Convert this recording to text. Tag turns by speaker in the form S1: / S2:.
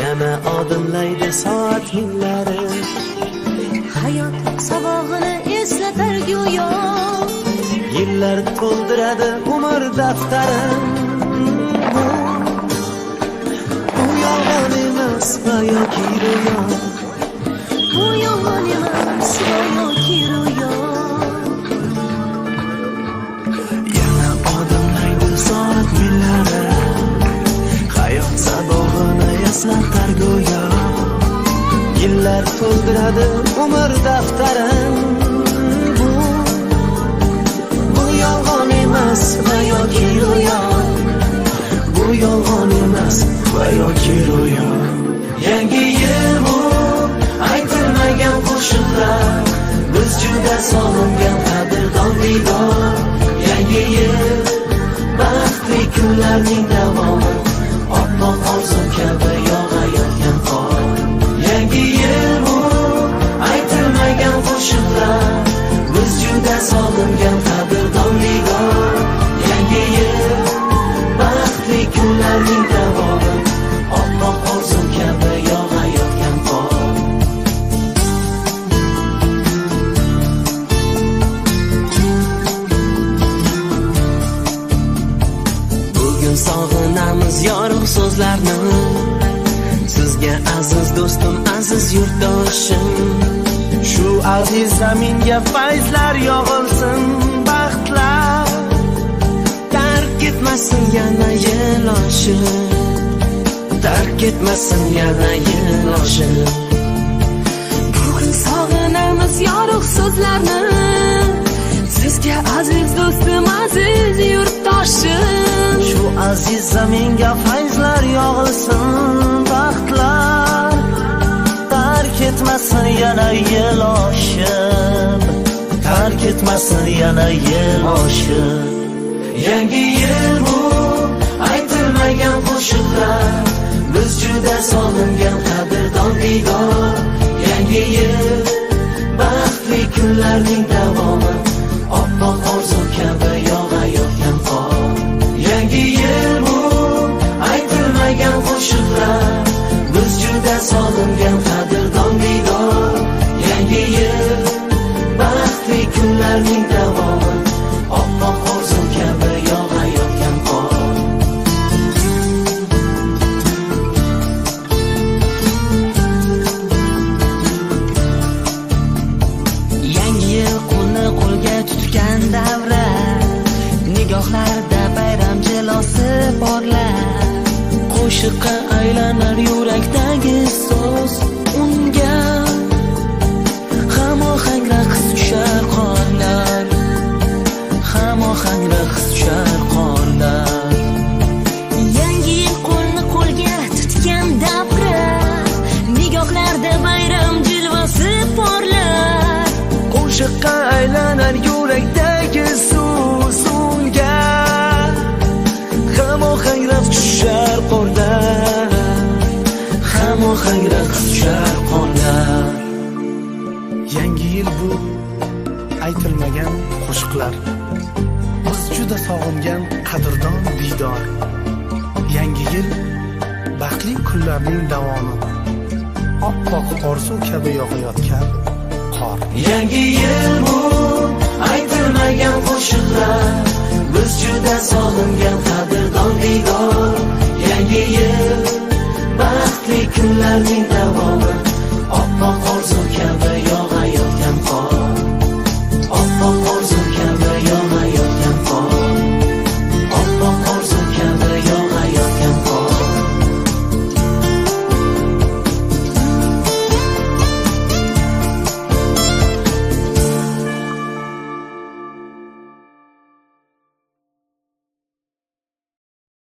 S1: yana odimlaydi soat minglari.
S2: Hayot sabog'ini eslatar go'yo,
S1: Yillar to'ldiradi umr daftarim. Bu yolg'on emas va yoki ro'yo,
S2: bu yolg'on emas va yoki ro'yo.
S1: yana odimlaydi soat minglari. Hayot sabog'ini eslatar go'yo, yillar to'ldiradi umr daftarim. Bu yolg'on emas va yoki ro'yo, bu yolg'on emas va yoki ro'yo. Yangi yil bu aytilmagan qo'shiqlar, biz juda sog'ingan qadrdon diydor. Yangi yil baxtli kunlarning davomi, oppoq orzu kabi yog'ayotgan qor. Yangi yil bu aytilmagan qo'shiqlar, biz juda sog'ingan qadrdon diydor. Yangi yil baxtli kunlarning davomi, oppoq orzu kabi yog'ayotgan qor. Bugun sog'inamiz yorug' so'zlarni, sizga aziz do'stim, aziz yurtdoshim. Shu aziz zaminga fayzlar yog'ilsin, baxtlar tark etmasin yana yil oshib, tark etmasin yana yil oshib.
S2: Bugun sog'inamiz yorug' so'zlarni, sizga aziz do'stim, aziz yurtdoshim.
S1: Shu aziz zaminga fayzlar yog'ilsin, baxtlar tark etmasin yana yil oshib, tark etmasin yana yil oshib. Yangi yil bu aytilmagan qo'shiqlar, biz juda sog'ingan qadrdon diydor. Yangi yil baxtli kunlarning davomi, oppoq orzu kabi yog'ayotgan qor. Yangi yil bu aytilmagan qo'shiqlar, biz juda sog'ingan qadrdon diydor. Yangi yil baxtli kunlarning davomi, oppoq orzu kabi yog'ayotgan qor. Yangi yil qo'lni qo'lga tutgan davra, nigohlarda bayram jilosi porlar. Qo'shiqqa aylanar yurakdagi so'z, unga hamohang raqs tushar qorlar, hamohang raqs tushar qorlar.
S2: Yangi yil qo'lni qo'lga tutgan davra, nigohlarda bayram jilvasi porlar.
S1: Qo'shiqqa aylanar yurakdagi so'z, unga hamohang raqs tushar qorlar, hamohang raqs tushar qorlar. Yangi yil bu aytilmagan qo'shiqlar, biz juda sog'ingan qadrdon diydor. Yangi yil baxtli kunlarning davomi, oppoq orzu kabi yog'ayotgan qor. Yangi yil bu aytilmagan qo'shiqlar, biz juda sog'ingan qadrdon diydor. Yangi yil baxtli kunlarning davomi,